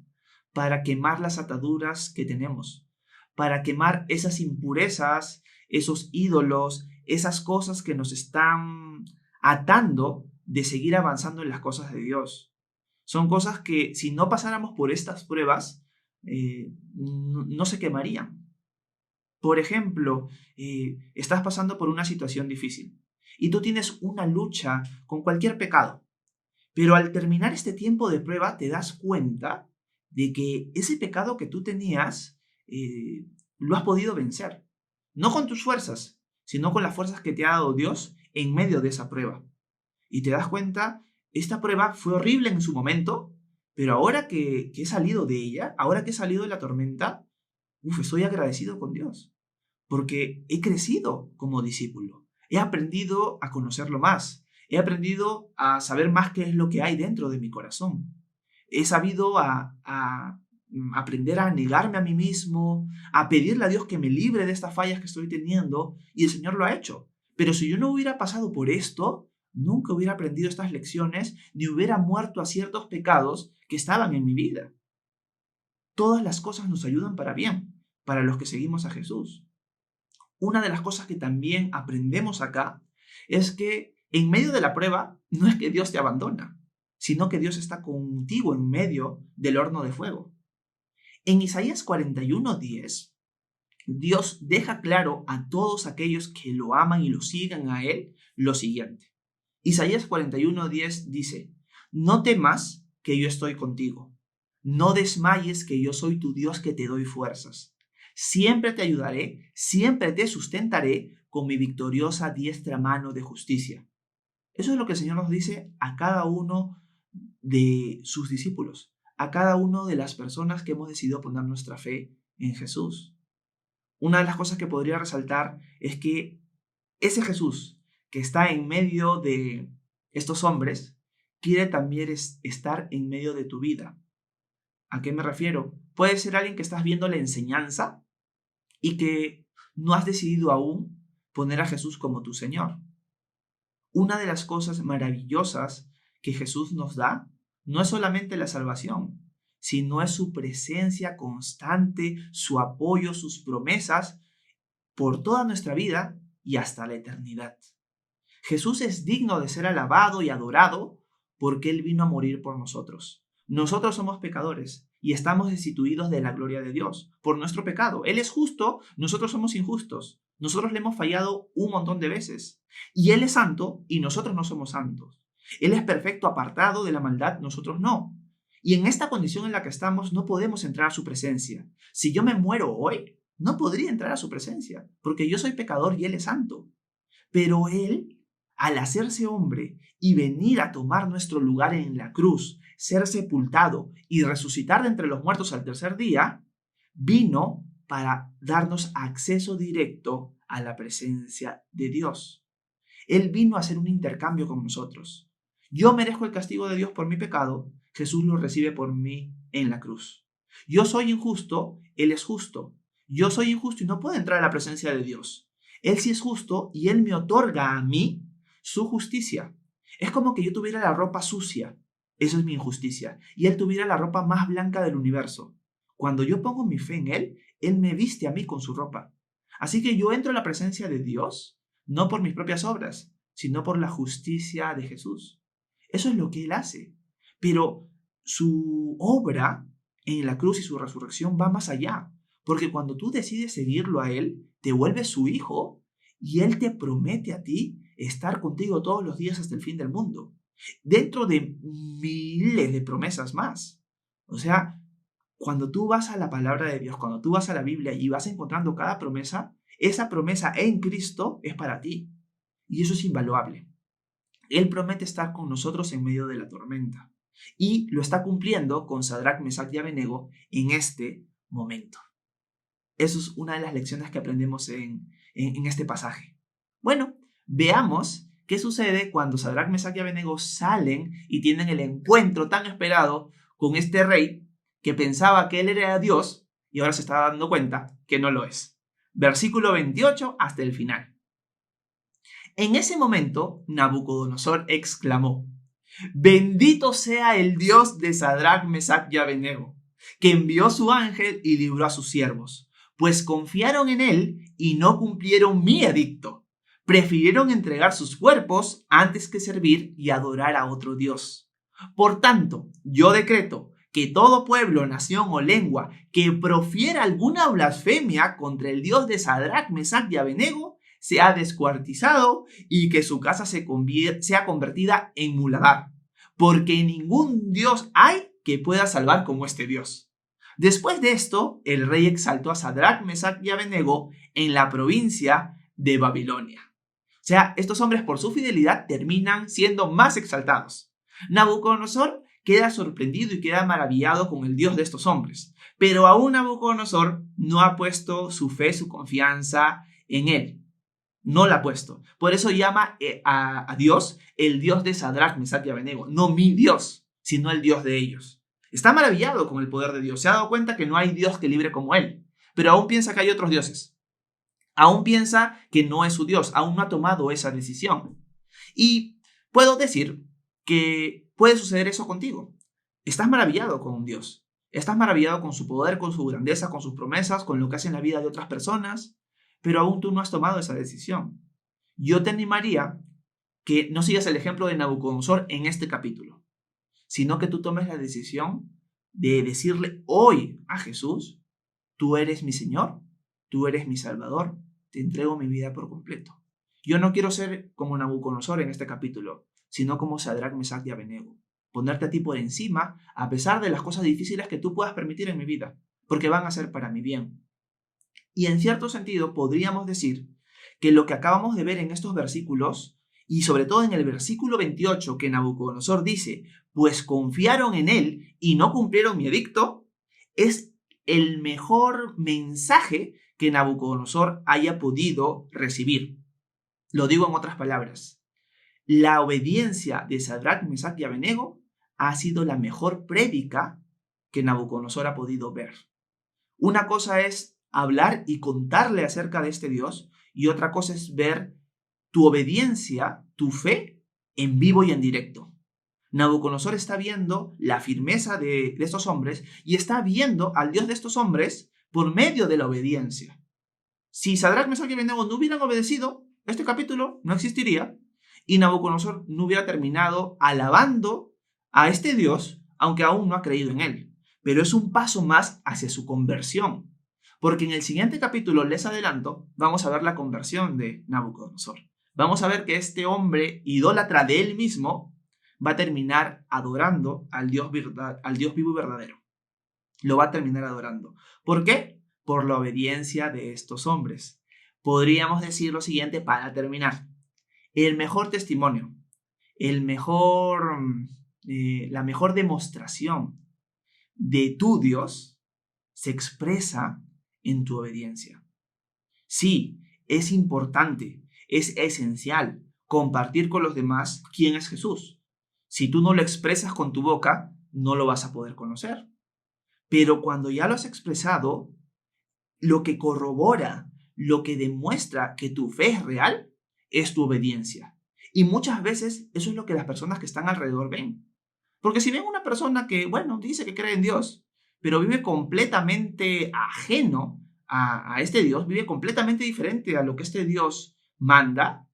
para quemar las ataduras que tenemos, para quemar esas impurezas, esos ídolos, esas cosas que nos están atando de seguir avanzando en las cosas de Dios. Son cosas que si no pasáramos por estas pruebas, no se quemarían. Por ejemplo, estás pasando por una situación difícil y tú tienes una lucha con cualquier pecado, pero al terminar este tiempo de prueba te das cuenta de que ese pecado que tú tenías lo has podido vencer. No con tus fuerzas, sino con las fuerzas que te ha dado Dios en medio de esa prueba. Y te das cuenta, esta prueba fue horrible en su momento, pero ahora que he salido de ella, ahora que he salido de la tormenta, estoy agradecido con Dios, porque he crecido como discípulo. He aprendido a conocerlo más. He aprendido a saber más qué es lo que hay dentro de mi corazón. He sabido a aprender a negarme a mí mismo, a pedirle a Dios que me libre de estas fallas que estoy teniendo, y el Señor lo ha hecho. Pero si yo no hubiera pasado por esto, nunca hubiera aprendido estas lecciones, ni hubiera muerto a ciertos pecados que estaban en mi vida. Todas las cosas nos ayudan para bien, para los que seguimos a Jesús. Una de las cosas que también aprendemos acá es que en medio de la prueba no es que Dios te abandona, sino que Dios está contigo en medio del horno de fuego. En Isaías 41:10, Dios deja claro a todos aquellos que lo aman y lo sigan a Él lo siguiente. Isaías 41:10 dice: No temas, que yo estoy contigo. No desmayes, que yo soy tu Dios, que te doy fuerzas. Siempre te ayudaré, siempre te sustentaré con mi victoriosa diestra mano de justicia. Eso es lo que el Señor nos dice a cada uno de sus discípulos, a cada una de las personas que hemos decidido poner nuestra fe en Jesús. Una de las cosas que podría resaltar es que ese Jesús que está en medio de estos hombres quiere también estar en medio de tu vida. ¿A qué me refiero? Puede ser alguien que estás viendo la enseñanza y que no has decidido aún poner a Jesús como tu Señor. Una de las cosas maravillosas que Jesús nos da no es solamente la salvación, sino es su presencia constante, su apoyo, sus promesas por toda nuestra vida y hasta la eternidad. Jesús es digno de ser alabado y adorado porque Él vino a morir por nosotros. Nosotros somos pecadores y estamos destituidos de la gloria de Dios por nuestro pecado. Él es justo, nosotros somos injustos. Nosotros le hemos fallado un montón de veces. Y Él es santo y nosotros no somos santos. Él es perfecto, apartado de la maldad, nosotros no. Y en esta condición en la que estamos no podemos entrar a su presencia. Si yo me muero hoy, no podría entrar a su presencia, porque yo soy pecador y Él es santo. Pero Él, al hacerse hombre y venir a tomar nuestro lugar en la cruz, ser sepultado y resucitar de entre los muertos al tercer día, vino para darnos acceso directo a la presencia de Dios. Él vino a hacer un intercambio con nosotros. Yo merezco el castigo de Dios por mi pecado, Jesús lo recibe por mí en la cruz. Yo soy injusto, Él es justo. Yo soy injusto y no puedo entrar a la presencia de Dios. Él sí es justo y Él me otorga a mí su justicia. Es como que yo tuviera la ropa sucia. Eso es mi injusticia. Y Él tuviera la ropa más blanca del universo. Cuando yo pongo mi fe en Él, Él me viste a mí con su ropa. Así que yo entro a la presencia de Dios, no por mis propias obras, sino por la justicia de Jesús. Eso es lo que Él hace. Pero su obra en la cruz y su resurrección va más allá. Porque cuando tú decides seguirlo a Él, te vuelves su hijo y Él te promete a ti estar contigo todos los días hasta el fin del mundo. Dentro de miles de promesas más. O sea, cuando tú vas a la palabra de Dios, cuando tú vas a la Biblia y vas encontrando cada promesa, esa promesa en Cristo es para ti. Y eso es invaluable. Él promete estar con nosotros en medio de la tormenta. Y lo está cumpliendo con Sadrac, Mesac y Abednego en este momento. Eso es una de las lecciones que aprendemos en este pasaje. Bueno, veamos qué sucede cuando Sadrac, Mesac y Abednego salen y tienen el encuentro tan esperado con este rey que pensaba que él era Dios y ahora se está dando cuenta que no lo es. Versículo 28 hasta el final. En ese momento, Nabucodonosor exclamó: «Bendito sea el Dios de Sadrac, Mesac y Abednego, que envió su ángel y libró a sus siervos, pues confiaron en él y no cumplieron mi edicto. Prefirieron entregar sus cuerpos antes que servir y adorar a otro Dios. Por tanto, yo decreto que todo pueblo, nación o lengua que profiera alguna blasfemia contra el Dios de Sadrac, Mesac y Abednego sea descuartizado y que su casa sea convertida en muladar, porque ningún Dios hay que pueda salvar como este Dios». Después de esto, el rey exaltó a Sadrac, Mesac y Abednego en la provincia de Babilonia. O sea, estos hombres por su fidelidad terminan siendo más exaltados. Nabucodonosor queda sorprendido y queda maravillado con el Dios de estos hombres, pero aún Nabucodonosor no ha puesto su fe, su confianza en él. No la ha puesto. Por eso llama a Dios el Dios de Sadrac, Mesac y Abednego. No mi Dios, sino el Dios de ellos. Está maravillado con el poder de Dios. Se ha dado cuenta que no hay Dios que libre como Él. Pero aún piensa que hay otros dioses. Aún piensa que no es su Dios. Aún no ha tomado esa decisión. Y puedo decir que puede suceder eso contigo. Estás maravillado con un Dios. Estás maravillado con su poder, con su grandeza, con sus promesas, con lo que hace en la vida de otras personas. Pero aún tú no has tomado esa decisión. Yo te animaría que no sigas el ejemplo de Nabucodonosor en este capítulo, sino que tú tomes la decisión de decirle hoy a Jesús: tú eres mi Señor, tú eres mi Salvador, te entrego mi vida por completo. Yo no quiero ser como Nabucodonosor en este capítulo, sino como Sadrac, Mesac y Abednego. Ponerte a ti por encima a pesar de las cosas difíciles que tú puedas permitir en mi vida, porque van a ser para mi bien. Y en cierto sentido podríamos decir que lo que acabamos de ver en estos versículos, y sobre todo en el versículo 28 que Nabucodonosor dice: pues confiaron en él y no cumplieron mi edicto, es el mejor mensaje que Nabucodonosor haya podido recibir. Lo digo en otras palabras: la obediencia de Sadrac, Mesac y Abednego ha sido la mejor prédica que Nabucodonosor ha podido ver. Una cosa es hablar y contarle acerca de este Dios, y otra cosa es ver tu obediencia, tu fe, en vivo y en directo. Nabucodonosor está viendo la firmeza de estos hombres y está viendo al Dios de estos hombres por medio de la obediencia. Si Sadrac, Mesac y Abednego no hubieran obedecido, este capítulo no existiría y Nabucodonosor no hubiera terminado alabando a este Dios, aunque aún no ha creído en él. Pero es un paso más hacia su conversión, porque en el siguiente capítulo, les adelanto, vamos a ver la conversión de Nabucodonosor. Vamos a ver que este hombre idólatra de él mismo va a terminar adorando al Dios vivo y verdadero. Lo va a terminar adorando. ¿Por qué? por la obediencia de estos hombres. Podríamos decir lo siguiente para terminar. El mejor testimonio, la mejor demostración de tu Dios se expresa en tu obediencia. Sí, es importante, es esencial compartir con los demás quién es Jesús. Si tú no lo expresas con tu boca, no lo vas a poder conocer. Pero cuando ya lo has expresado, lo que corrobora, lo que demuestra que tu fe es real, es tu obediencia. Y muchas veces eso es lo que las personas que están alrededor ven. Porque si ven una persona que, bueno, dice que cree en Dios, pero vive completamente ajeno a este Dios, vive completamente diferente a lo que este Dios manda,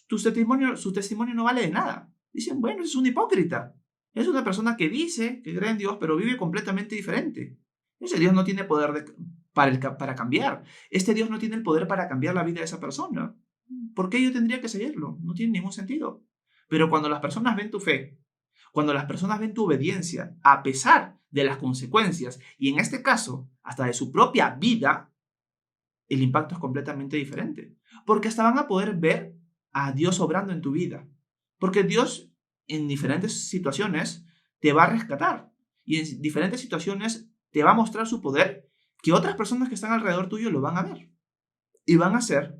su testimonio no vale de nada. Dicen, bueno, es un hipócrita. Es una persona que dice que cree en Dios, pero vive completamente diferente. Ese Dios no tiene poder para cambiar. Este Dios no tiene el poder para cambiar la vida de esa persona. ¿Por qué yo tendría que seguirlo? No tiene ningún sentido. Pero cuando las personas ven tu fe, cuando las personas ven tu obediencia, a pesar de las consecuencias, y en este caso, hasta de su propia vida, el impacto es completamente diferente. Porque hasta van a poder ver a Dios obrando en tu vida. Porque Dios en diferentes situaciones te va a rescatar. Y en diferentes situaciones te va a mostrar su poder que otras personas que están alrededor tuyo lo van a ver. Y van a ser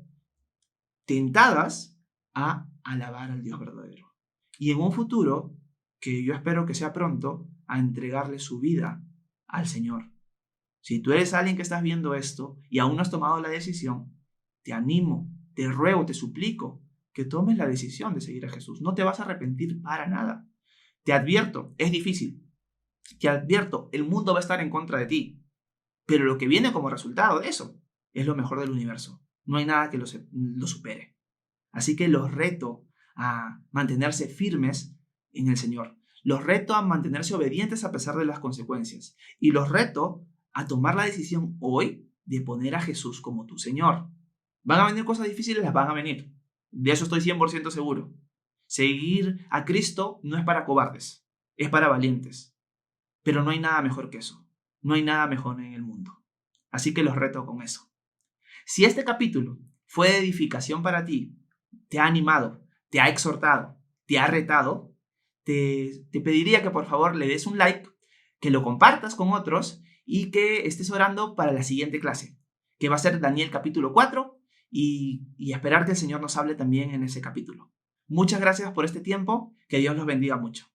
tentadas a alabar al Dios verdadero. Y en un futuro, que yo espero que sea pronto, a entregarle su vida al Señor. Si tú eres alguien que estás viendo esto y aún no has tomado la decisión, te animo, te ruego, te suplico que tomes la decisión de seguir a Jesús. No te vas a arrepentir para nada. Te advierto, es difícil. Te advierto, el mundo va a estar en contra de ti. Pero lo que viene como resultado de eso es lo mejor del universo. No hay nada que lo supere. Así que los reto a mantenerse firmes en el Señor. Los reto a mantenerse obedientes a pesar de las consecuencias. Y los reto a tomar la decisión hoy de poner a Jesús como tu Señor. ¿Van a venir cosas difíciles? Las van a venir. De eso estoy 100% seguro. Seguir a Cristo no es para cobardes, es para valientes. Pero no hay nada mejor que eso. No hay nada mejor en el mundo. Así que los reto con eso. Si este capítulo fue de edificación para ti, te ha animado, te ha exhortado, te ha retado, te pediría que por favor le des un like, que lo compartas con otros y que estés orando para la siguiente clase, que va a ser Daniel capítulo 4 y esperar que el Señor nos hable también en ese capítulo. Muchas gracias por este tiempo, que Dios los bendiga mucho.